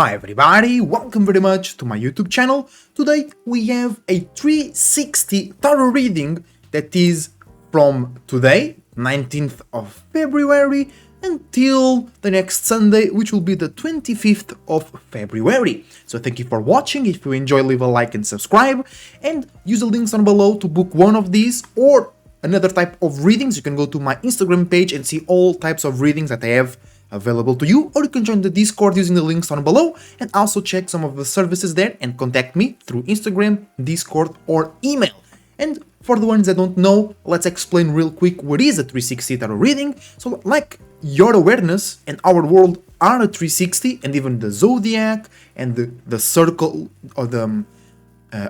Hi everybody, welcome very much to my YouTube channel. Today we have a 360 tarot reading that is from today, 19th of February, until the next Sunday, which will be the 25th of February. So thank you for watching. If you enjoy, leave a like and subscribe, and use the links down below to book one of these or another type of readings. You can go to my Instagram page and see all types of readings that I have available to you, or you can join the Discord using the links down below and also check some of the services there and contact me through Instagram, Discord or email. And for the ones that don't know, let's explain real quick what is a 360 tarot reading. So like your awareness and our world are a 360, and even the zodiac and the circle or the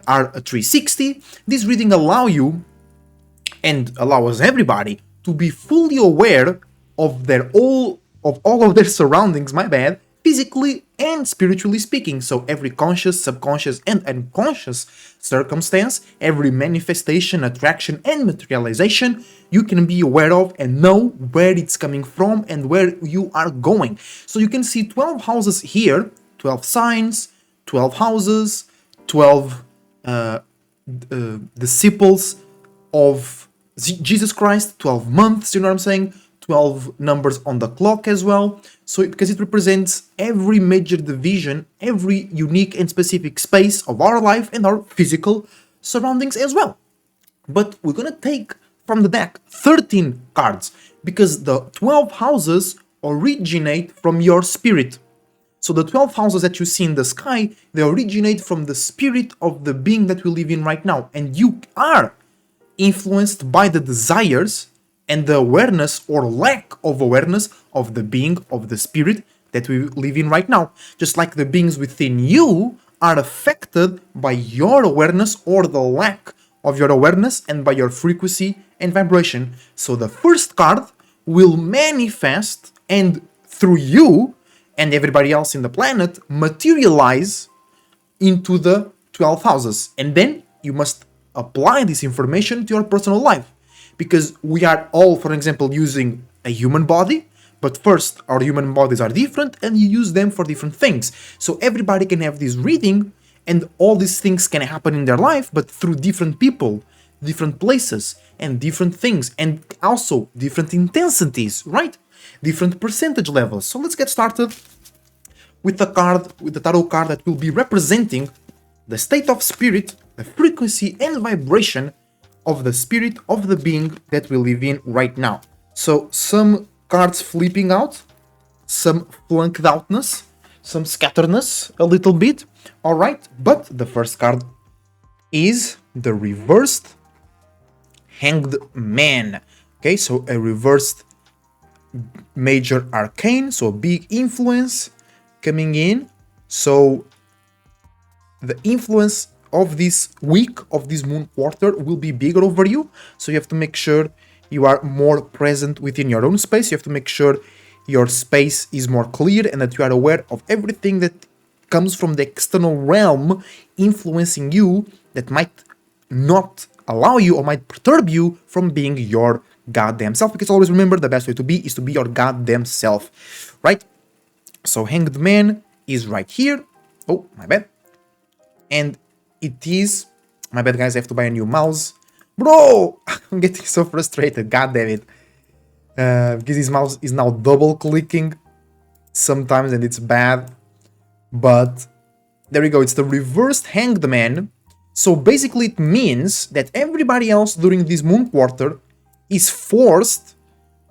are a 360, this reading allow you and allows everybody to be fully aware of all of their surroundings, physically and spiritually speaking. So every conscious, subconscious and unconscious circumstance, every manifestation, attraction and materialization, you can be aware of and know where it's coming from and where you are going. So you can see 12 houses here, 12 signs, 12 houses, 12 disciples of Jesus Christ, 12 months, you know what I'm saying? 12 numbers on the clock as well. So because it represents every major division, every unique and specific space of our life and our physical surroundings as well. But we're gonna take from the deck 13 cards because the 12 houses originate from your spirit. So the 12 houses that you see in the sky, they originate from the spirit of the being that we live in right now. And you are influenced by the desires and the awareness or lack of awareness of the being of the spirit that we live in right now. Just like the beings within you are affected by your awareness or the lack of your awareness and by your frequency and vibration. So the first card will manifest and through you and everybody else in the planet materialize into the 12 houses. And then you must apply this information to your personal life. Because we are all, for example, using a human body, but first, our human bodies are different and you use them for different things. So everybody can have this reading and all these things can happen in their life, but through different people, different places, and different things, and also different intensities, right? Different percentage levels. So let's get started with the tarot card that will be representing the state of spirit, the frequency and vibration of the spirit of the being that we live in right now. So some cards flipping out, some flunked outness, some scatteredness a little bit. All right, but the first card is the reversed Hanged Man. Okay, so a reversed major arcane, so a big influence coming in. So the influence of this week, of this moon quarter, will be bigger over you. So you have to make sure you are more present within your own space. You have to make sure your space is more clear and that you are aware of everything that comes from the external realm influencing you that might not allow you or might perturb you from being your goddamn self. Because always remember, the best way to be is to be your goddamn self, right? So Hanged Man is right here. Oh, my bad. And it is, my bad guys, I have to buy a new mouse. Bro, I'm getting so frustrated, god damn it. Because this mouse is now double clicking sometimes and it's bad. But there we go, it's the reversed Hanged Man. So basically it means that everybody else during this moon quarter is forced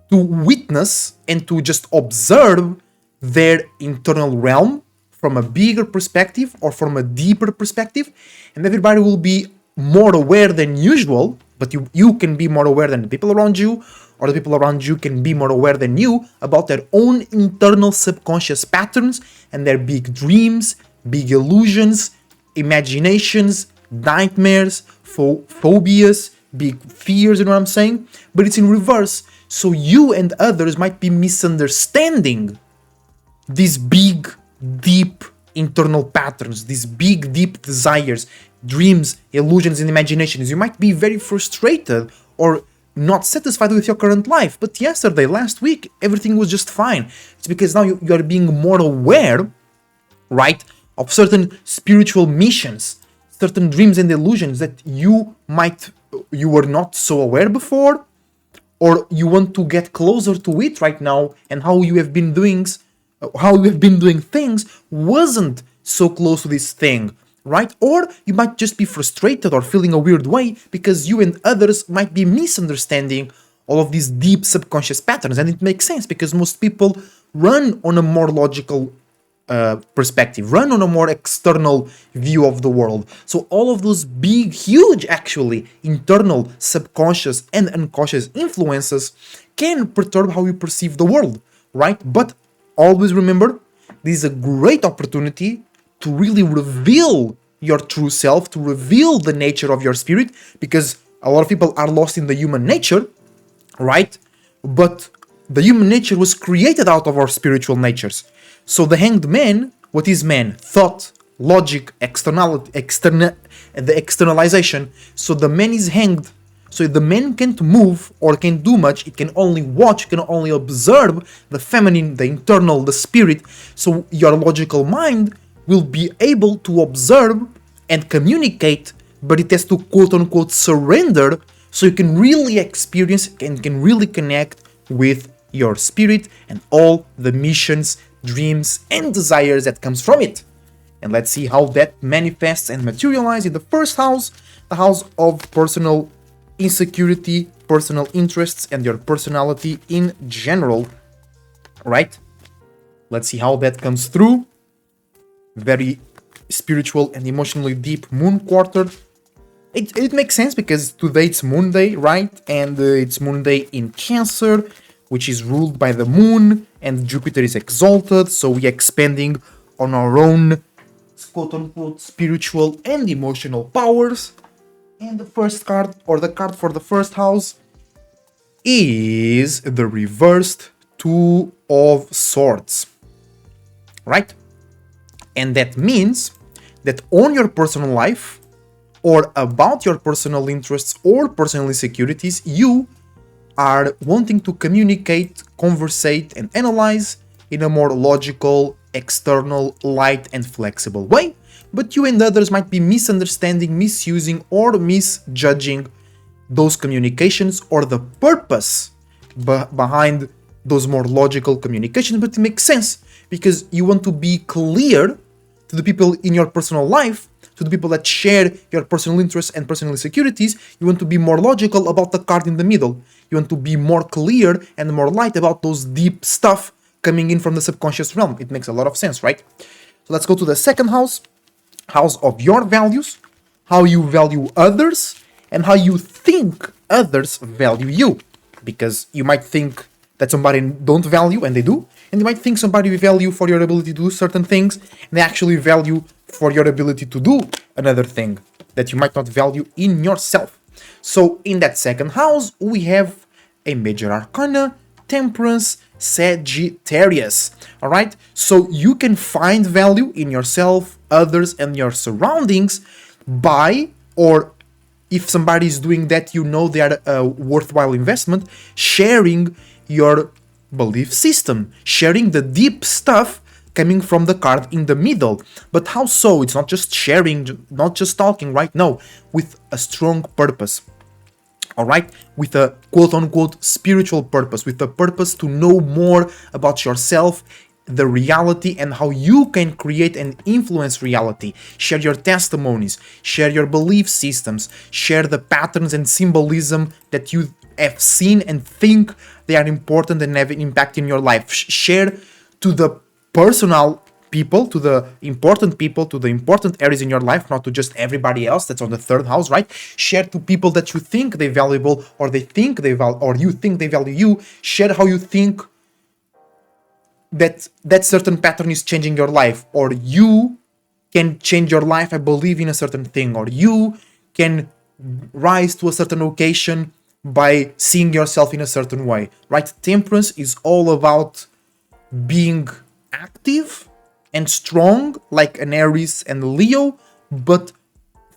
to witness and to just observe their internal realm from a bigger perspective or from a deeper perspective, and everybody will be more aware than usual, but you can be more aware than the people around you, or the people around you can be more aware than you about their own internal subconscious patterns and their big dreams, big illusions, imaginations, nightmares, phobias, big fears, you know what I'm saying? But it's in reverse, so you and others might be misunderstanding these big deep internal patterns, these big deep desires, dreams, illusions and imaginations. You might be very frustrated or not satisfied with your current life, but yesterday, last week, everything was just fine. It's because now you are being more aware right? Of certain spiritual missions, certain dreams and illusions that you were not so aware before, or you want to get closer to it right now, and how you have been doing things wasn't so close to this thing, right? Or you might just be frustrated or feeling a weird way because you and others might be misunderstanding all of these deep subconscious patterns. And it makes sense because most people run on a more logical perspective, run on a more external view of the world. So all of those big, huge, actually, internal, subconscious, and unconscious influences can perturb how you perceive the world, right? But always remember, this is a great opportunity to really reveal your true self, to reveal the nature of your spirit, because a lot of people are lost in the human nature, right? But the human nature was created out of our spiritual natures. So the hanged man, what is man? Thought, logic, the externalization. So the man is hanged. So the man can't move or can't do much. It can only watch, it can only observe the feminine, the internal, the spirit. So your logical mind will be able to observe and communicate, but it has to quote unquote surrender so you can really experience and can really connect with your spirit and all the missions, dreams, and desires that comes from it. And let's see how that manifests and materializes in the first house, the house of personal insecurity, personal interests, and your personality in general, right? Let's see how that comes through. Very spiritual and emotionally deep moon quarter. It makes sense because today it's Moon Day, right? And it's Moon Day in Cancer, which is ruled by the moon, and Jupiter is exalted, so we're expanding on our own quote-unquote spiritual and emotional powers. And the first card, or the card for the first house, is the reversed Two of Swords, right? And that means that on your personal life, or about your personal interests or personal insecurities, you are wanting to communicate, conversate, and analyze in a more logical, external, light, and flexible way. But you and others might be misunderstanding, misusing, or misjudging those communications or the purpose behind those more logical communications. But it makes sense because you want to be clear to the people in your personal life, to the people that share your personal interests and personal insecurities. You want to be more logical about the card in the middle. You want to be more clear and more light about those deep stuff coming in from the subconscious realm. It makes a lot of sense, right? So let's go to the second house, house of your values, how you value others, and how you think others value you. Because you might think that somebody don't value, and they do, and you might think somebody value for your ability to do certain things, and they actually value for your ability to do another thing that you might not value in yourself. So in that second house, we have a major arcana, Temperance, Sagittarius. All right, so you can find value in yourself, others, and your surroundings by, or if somebody is doing that, you know they are a worthwhile investment, sharing your belief system, sharing the deep stuff coming from the card in the middle. But how so? It's not just sharing, not just talking, right? No, with a strong purpose. All right, with a quote-unquote spiritual purpose, with a purpose to know more about yourself, the reality, and how you can create and influence reality. Share your testimonies, share your belief systems, share the patterns and symbolism that you have seen and think they are important and have an impact in your life. Share to the personal people, to the important areas in your life, not to just everybody else. That's on the third house, right? Share to people that you think they're valuable, or they think they value, or you think they value you. Share how you think that certain pattern is changing your life, or you can change your life. I believe in a certain thing, or you can rise to a certain occasion by seeing yourself in a certain way, right? Temperance is all about being active and strong like an Aries and Leo, but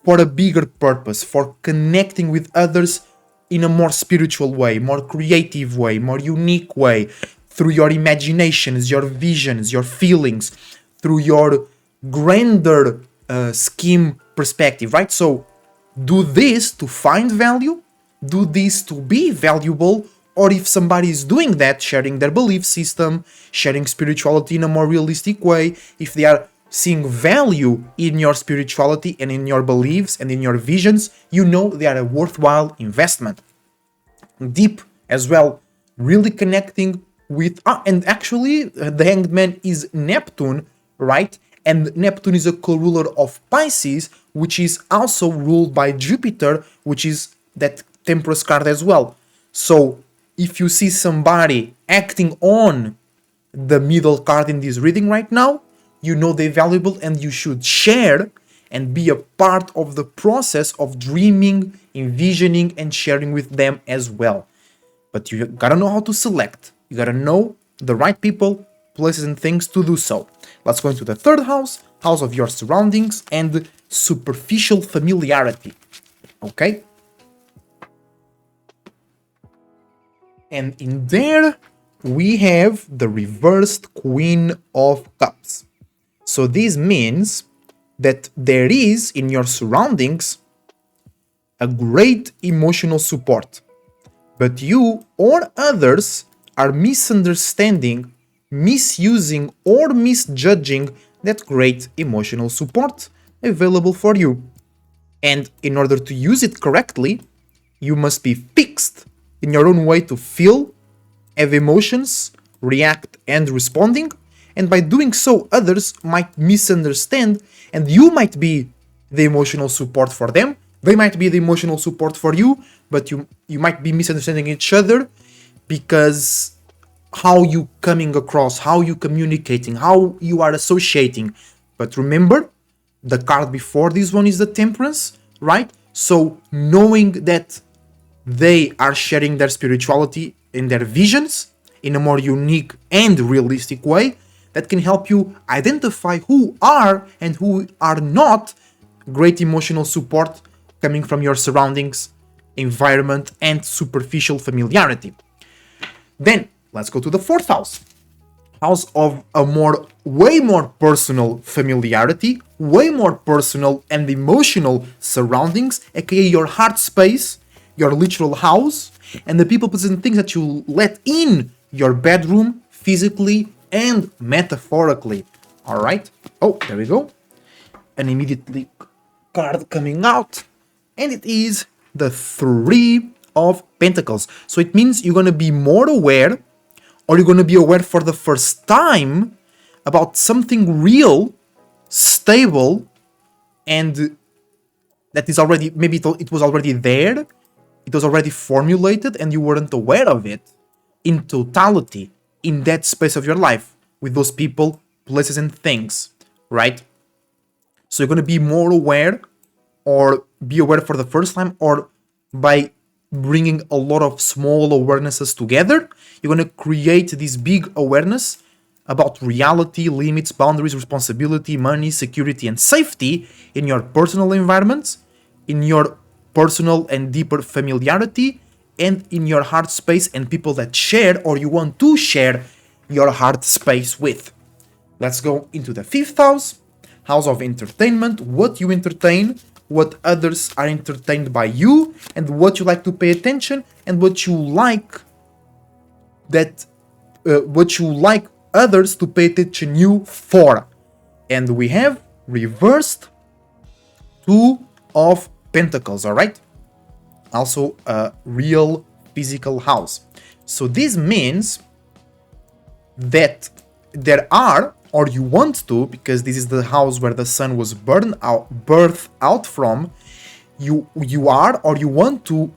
for a bigger purpose, for connecting with others in a more spiritual way, more creative way, more unique way, through your imaginations, your visions, your feelings, through your grander scheme perspective, right? So do this to find value, do this to be valuable, or if somebody is doing that, sharing their belief system, sharing spirituality in a more realistic way, if they are seeing value in your spirituality and in your beliefs and in your visions, you know they are a worthwhile investment. Deep as well, really connecting with and actually the Hanged Man is Neptune, right? And Neptune is a co-ruler of Pisces, which is also ruled by Jupiter, which is that Temperance card as well. So if you see somebody acting on the middle card in this reading right now, you know they're valuable and you should share and be a part of the process of dreaming, envisioning, and sharing with them as well. But you gotta know how to select. You gotta know the right people, places, and things to do so. Let's go into the third house, house of your surroundings and superficial familiarity. Okay? And in there, we have the reversed Queen of Cups. So this means that there is in your surroundings a great emotional support, but you or others are misunderstanding, misusing, or misjudging that great emotional support available for you. And in order to use it correctly, you must be fixed in your own way to feel, have emotions, react, and responding. And by doing so, others might misunderstand, and you might be the emotional support for them. They might be the emotional support for you, but you might be misunderstanding each other because how you coming across, how you communicating, how you are associating. But remember, the card before this one is the Temperance, right? So knowing that they are sharing their spirituality and their visions in a more unique and realistic way, that can help you identify who are and who are not great emotional support coming from your surroundings, environment, and superficial familiarity. Then, let's go to the fourth house. House of a way more personal familiarity, way more personal and emotional surroundings, aka your heart space, your literal house, and the people, places, and things that you let in your bedroom, physically and metaphorically. Alright? Oh, there we go. An immediately card coming out. And it is the Three of Pentacles. So it means you're going to be more aware, or you're going to be aware for the first time about something real, stable, and that is already, maybe it was already there, it was already formulated, and you weren't aware of it in totality in that space of your life with those people, places, and things, right? So you're going to be more aware, or be aware for the first time, or by bringing a lot of small awarenesses together, you're going to create this big awareness about reality, limits, boundaries, responsibility, money, security, and safety in your personal environments, in your personal and deeper familiarity, and in your heart space and people that share or you want to share your heart space with. Let's go into the fifth house, house of entertainment, what you entertain, what others are entertained by you, and what you like to pay attention, and what you like others to pay attention you for. And we have reversed Two of Pentacles, all right? Also a real physical house. So this means that there are, or you want to, because this is the house where the sun was birthed out from, you are, or you want to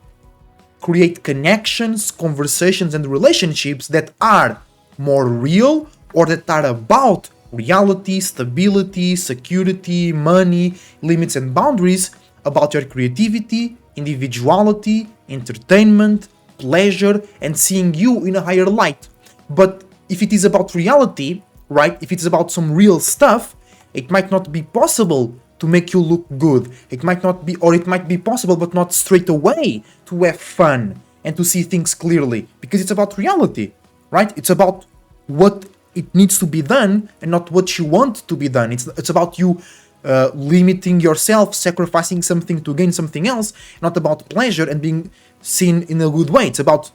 create connections, conversations, and relationships that are more real, or that are about reality, stability, security, money, limits, and boundaries, about your creativity, individuality, entertainment, pleasure, and seeing you in a higher light. But if it is about reality, right, if it's about some real stuff, it might not be possible to make you look good. It might not be, or it might be possible, but not straight away to have fun and to see things clearly, because it's about reality, right? It's about what it needs to be done and not what you want to be done. It's about you limiting yourself, sacrificing something to gain something else, not about pleasure and being seen in a good way. It's about,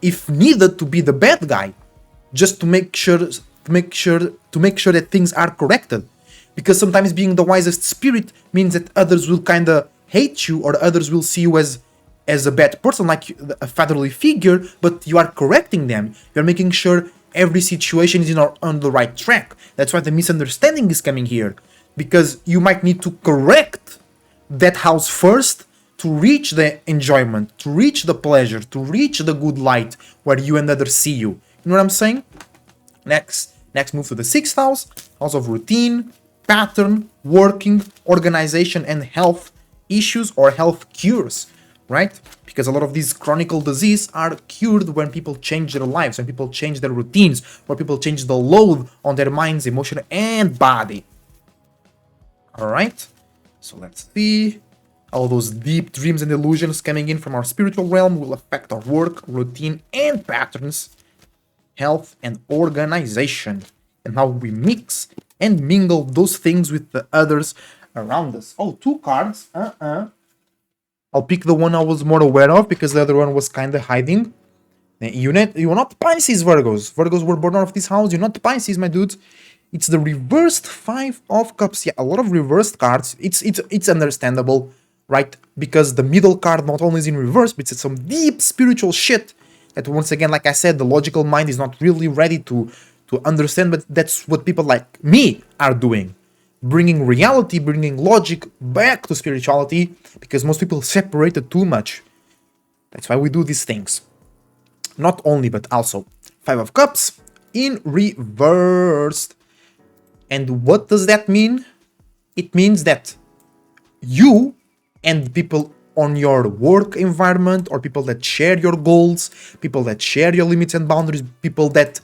if needed, to be the bad guy, just to make sure that things are corrected. Because sometimes being the wisest spirit means that others will kind of hate you, or others will see you as a bad person, like a fatherly figure, but you are correcting them. You're making sure every situation is on the right track. That's why the misunderstanding is coming here. Because you might need to correct that house first to reach the enjoyment, to reach the pleasure, to reach the good light where you and others see you. You know what I'm saying? Next move to the 6th house, house of routine, pattern, working, organization, and health issues or health cures, right? Because a lot of these chronic diseases are cured when people change their lives, when people change their routines, when people change the load on their minds, emotion, and body. Alright, so let's see. All those deep dreams and illusions coming in from our spiritual realm will affect our work, routine, and patterns, health, and organization, and how we mix and mingle those things with the others around us. Oh, 2 cards. I'll pick the one I was more aware of because the other one was kind of hiding. You're not Pisces, Virgos. Virgos were born out of this house. You're not Pisces, my dudes. It's the reversed 5 of Cups. Yeah, a lot of reversed cards. It's understandable, right? Because the middle card not only is in reverse, but it's some deep spiritual shit that, once again, like I said, the logical mind is not really ready to understand, but that's what people like me are doing. Bringing reality, bringing logic back to spirituality, because most people separate it too much. That's why we do these things. Not only, but also 5 of Cups in reversed. And what does that mean? It means that you and people on your work environment, or people that share your goals, people that share your limits and boundaries, people that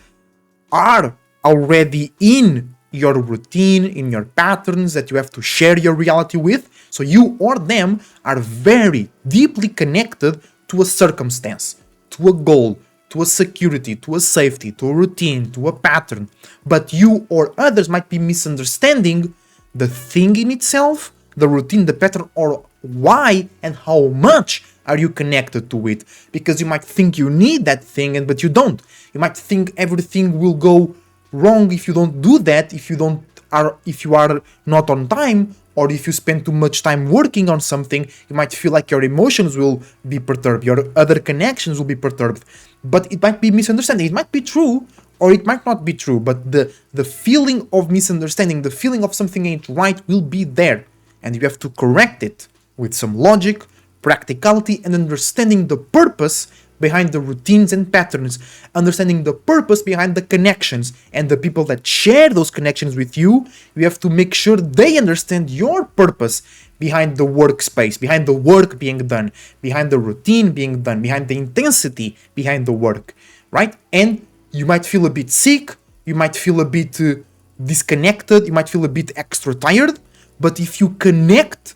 are already in your routine, in your patterns that you have to share your reality with. So you or them are very deeply connected to a circumstance, to a goal, to a security, to a safety, to a routine, to a pattern. But you or others might be misunderstanding the thing in itself, the routine, the pattern, or why and how much are you connected to it. Because you might think you need that thing, but you don't. You might think everything will go wrong if you don't do that, if you are not on time, or if you spend too much time working on something. You might feel like your emotions will be perturbed, your other connections will be perturbed. But it might be misunderstanding. It might be true, or it might not be true, but the feeling of misunderstanding, the feeling of something ain't right will be there. And you have to correct it with some logic, practicality, and understanding the purpose behind the routines and patterns, understanding the purpose behind the connections, and the people that share those connections with you. You have to make sure they understand your purpose behind the workspace, behind the work being done, behind the routine being done, behind the intensity behind the work, right? And you might feel a bit sick, you might feel a bit disconnected, you might feel a bit extra tired, but if you connect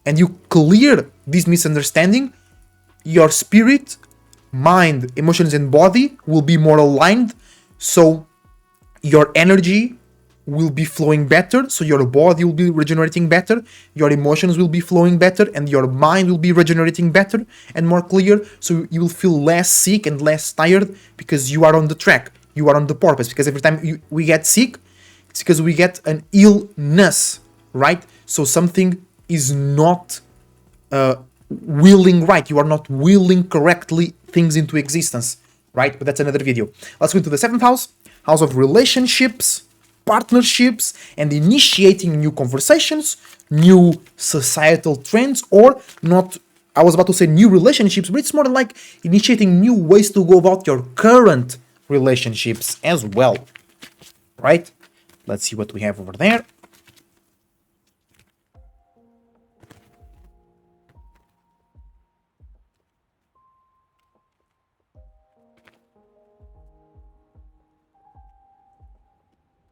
and you clear this misunderstanding, your spirit, mind, emotions, and body will be more aligned, so your energy will be flowing better, so your body will be regenerating better, your emotions will be flowing better, and your mind will be regenerating better and more clear, so you will feel less sick and less tired because you are on the track, you are on the purpose. Because every time we get sick, it's because we get an illness, right? So something is not willing right, you are not willing correctly things into existence, right? But that's another video. Let's go into the 7th house, house of relationships, partnerships, and initiating new conversations, new societal trends, or not, I was about to say new relationships, but it's more like initiating new ways to go about your current relationships as well, right? Let's see what we have over there.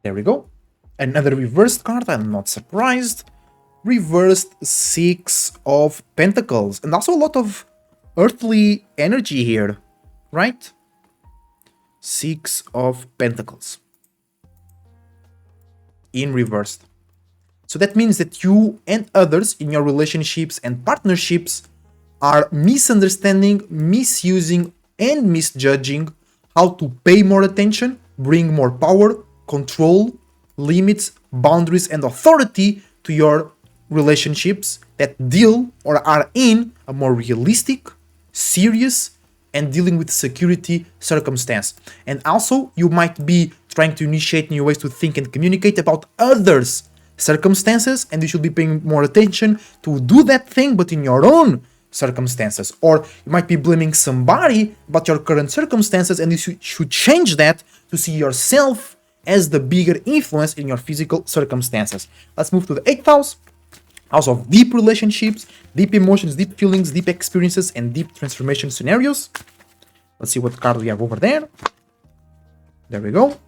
There we go. Another reversed card, I'm not surprised. Reversed 6 of Pentacles. And also a lot of earthly energy here, right? 6 of Pentacles. in reversed. So that means that you and others in your relationships and partnerships are misunderstanding, misusing, and misjudging how to pay more attention, bring more power, control, limits, boundaries, and authority to your relationships that deal or are in a more realistic, serious, and dealing with security circumstance. And also, you might be trying to initiate new ways to think and communicate about others' circumstances, and you should be paying more attention to do that thing, but in your own circumstances. Or you might be blaming somebody about your current circumstances, and you should change that to see yourself as the bigger influence in your physical circumstances. Let's move to the 8th house. House of deep relationships, deep emotions, deep feelings, deep experiences, and deep transformation scenarios. Let's see what card we have over there. There we go.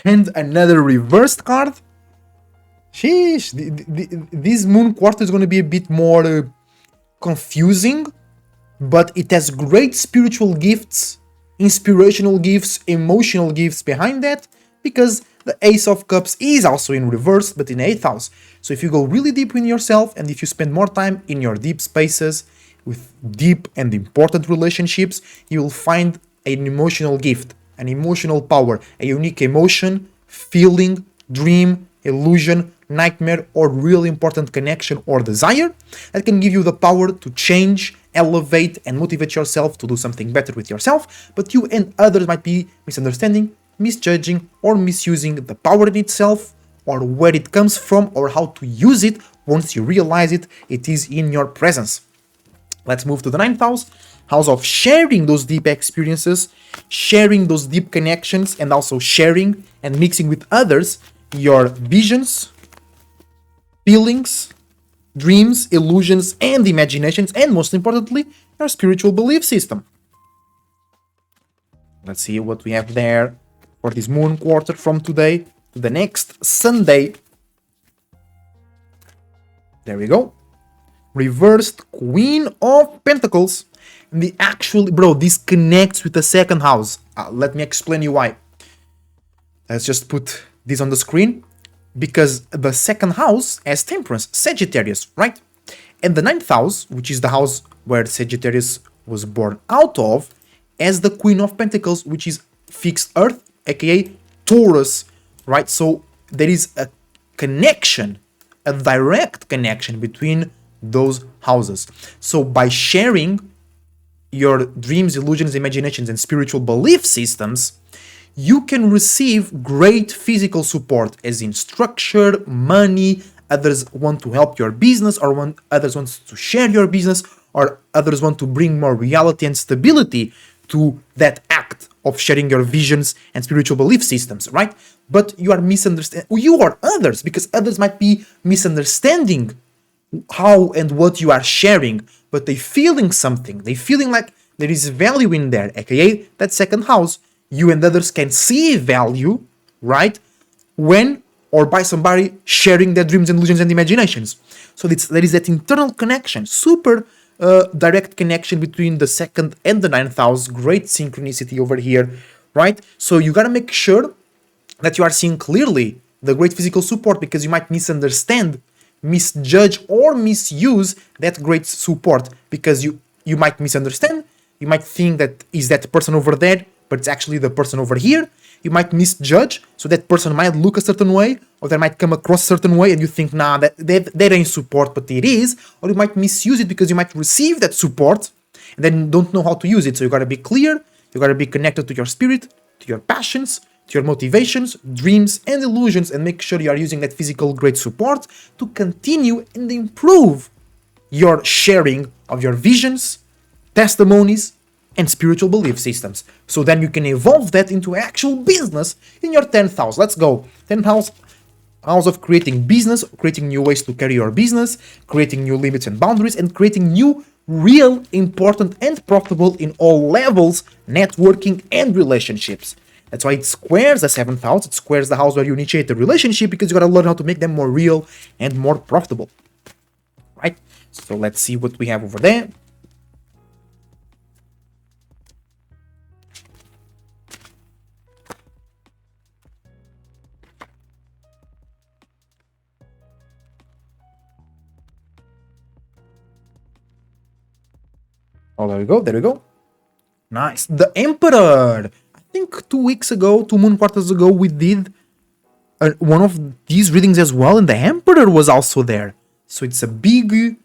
And another reversed card. Sheesh, this moon quarter is going to be a bit more confusing, but it has great spiritual gifts, inspirational gifts, emotional gifts behind that, because the Ace of Cups is also in reverse, but in 8th house. So if you go really deep in yourself, and if you spend more time in your deep spaces with deep and important relationships, you will find an emotional gift, an emotional power, a unique emotion, feeling, dream, illusion, nightmare, or really important connection or desire that can give you the power to change, elevate, and motivate yourself to do something better with yourself. But you and others might be misunderstanding, misjudging, or misusing the power in itself, or where it comes from, or how to use it once you realize it is in your presence. Let's move to the 9th house. House of sharing those deep experiences, sharing those deep connections, and also sharing and mixing with others your visions, feelings, dreams, illusions, and imaginations, and most importantly, your spiritual belief system. Let's see what we have there for this moon quarter from today to the next Sunday. There we go. Reversed Queen of Pentacles. And the actual, bro, this connects with the 2nd house. Let me explain you why. Let's just put this on the screen. Because the 2nd house has Temperance, Sagittarius, right? And the 9th house, which is the house where Sagittarius was born out of, has the Queen of Pentacles, which is fixed Earth, aka Taurus, right? So there is a connection, a direct connection between those houses. So by sharing your dreams, illusions, imaginations, and spiritual belief systems, you can receive great physical support, as in structure, money. Others want to help your business, or others want to share your business, or others want to bring more reality and stability to that act of sharing your visions and spiritual belief systems, right? But you are misunderstanding, you or others, because others might be misunderstanding how and what you are sharing, but they feeling something, they feeling like there is value in there, aka that 2nd house. You and others can see value, right? When or by somebody sharing their dreams, illusions, and imaginations. So there is that internal connection, super direct connection between the 2nd and the 9th house. Great synchronicity over here, right? So you gotta make sure that you are seeing clearly the great physical support, because you might misunderstand, misjudge, or misuse that great support, because you might misunderstand. You might think that is that person over there, but it's actually the person over here. You might misjudge, so that person might look a certain way, or they might come across a certain way, and you think, nah, that ain't support, but it is. Or you might misuse it because you might receive that support and then don't know how to use it. So you gotta be clear, you gotta be connected to your spirit, to your passions, to your motivations, dreams, and illusions, and make sure you are using that physical great support to continue and improve your sharing of your visions, testimonies, and spiritual belief systems. So then you can evolve that into actual business in your 10th house. Let's go. 10th house, house of creating business, creating new ways to carry your business, creating new limits and boundaries, and creating new, real, important, and profitable in all levels, networking and relationships. That's why it squares the 7th house. It squares the house where you initiate the relationship, because you gotta learn how to make them more real and more profitable. Right? So let's see what we have over there. Oh, there we go. There we go. Nice. The Emperor. I think 2 weeks ago, 2 moon quarters ago, we did one of these readings as well, and the Emperor was also there. So it's a big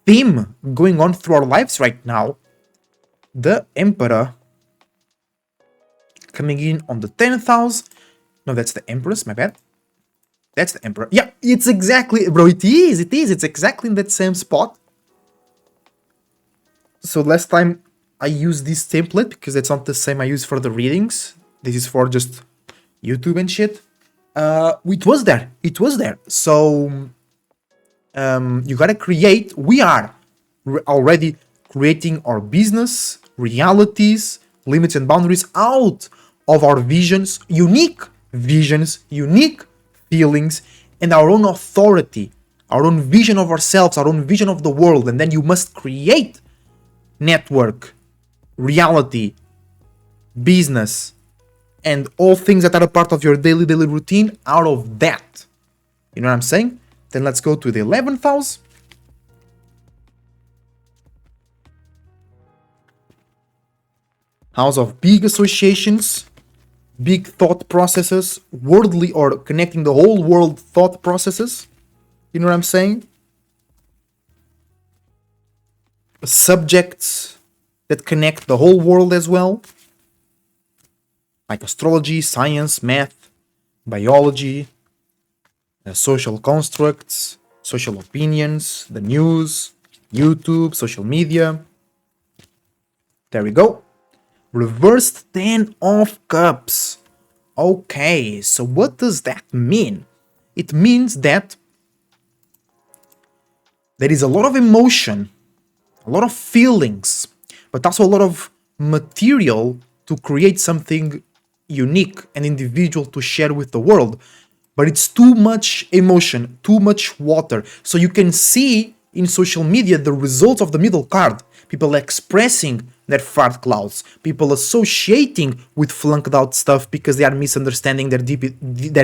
theme going on through our lives right now. The Emperor coming in on the 10th house. No, that's the Empress, my bad. That's the Emperor. Yeah, it's exactly, bro, it is. It's exactly in that same spot. So last time I used this template because it's not the same I use for the readings. This is for just YouTube and shit. It was there. It was there. So you gotta create. We are already creating our business, realities, limits and boundaries out of our visions, unique feelings, and our own authority, our own vision of ourselves, our own vision of the world. And then you must create network, reality, business, and all things that are a part of your daily routine out of that. You know what I'm saying? Then let's go to the 11th house. House of big associations, big thought processes, worldly or connecting the whole world thought processes. You know what I'm saying? Subjects that connect the whole world as well. Like astrology, science, math, biology, social constructs, social opinions, the news, YouTube, social media. There we go. Reversed 10 of Cups. Okay, so what does that mean? It means that there is a lot of emotion, a lot of feelings, but also a lot of material to create something unique and individual to share with the world. But it's too much emotion, too much water. So you can see in social media the results of the middle card. People expressing their fart clouds, people associating with flunked out stuff because they are misunderstanding their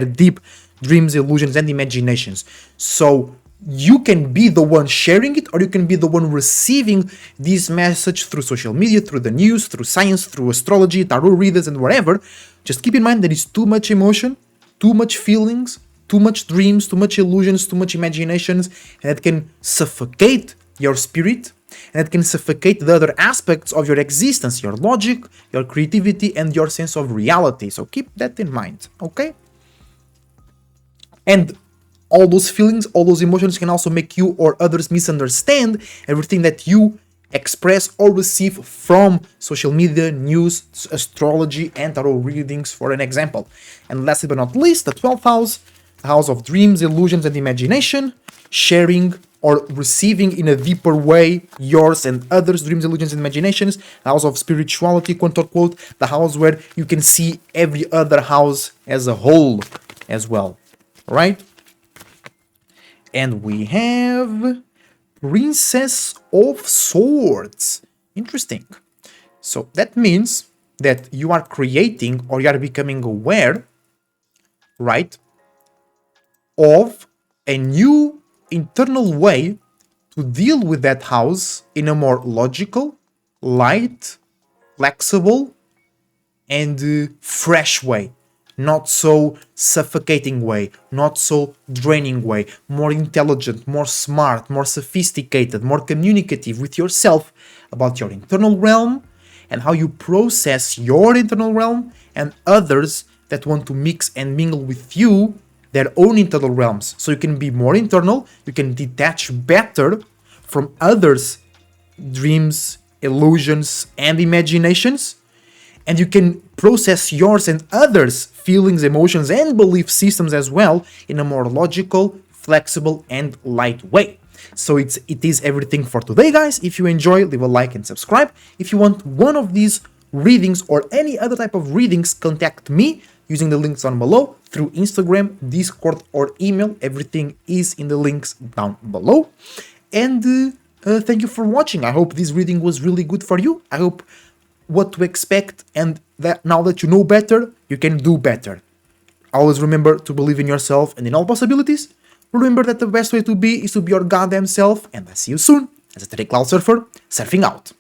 deep dreams, illusions, and imaginations. So you can be the one sharing it, or you can be the one receiving this message through social media, through the news, through science, through astrology, tarot readers, and whatever. Just keep in mind there is too much emotion, too much feelings, too much dreams, too much illusions, too much imaginations, and that can suffocate your spirit, and it can suffocate the other aspects of your existence, your logic, your creativity, and your sense of reality. So keep that in mind, okay? And all those feelings, all those emotions can also make you or others misunderstand everything that you express or receive from social media, news, astrology, and tarot readings, for an example. And lastly but not least, the 12th house, the house of dreams, illusions, and imagination, sharing or receiving in a deeper way yours and others' dreams, illusions, and imaginations. The house of spirituality, quote unquote, the house where you can see every other house as a whole as well, right? And we have Princess of Swords. Interesting. So that means that you are creating, or you are becoming aware, right, of a new internal way to deal with that house in a more logical, light, flexible, and fresh way. Not so suffocating way, not so draining way, more intelligent, more smart, more sophisticated, more communicative with yourself about your internal realm and how you process your internal realm and others that want to mix and mingle with you their own internal realms. So you can be more internal, you can detach better from others' dreams, illusions, and imaginations, and you can process yours and others' feelings, emotions, and belief systems as well in a more logical, flexible, and light way. So it is everything for today, guys. If you enjoy, leave a like and subscribe. If you want one of these readings or any other type of readings, contact me using the links down below through Instagram, Discord, or email. Everything is in the links down below. And thank you for watching. I hope this reading was really good for you. I hope what to expect, and that now that you know better, you can do better. Always remember to believe in yourself and in all possibilities. Remember that the best way to be is to be your goddamn self, and I'll see you soon. as a Today Cloud Surfer, surfing out.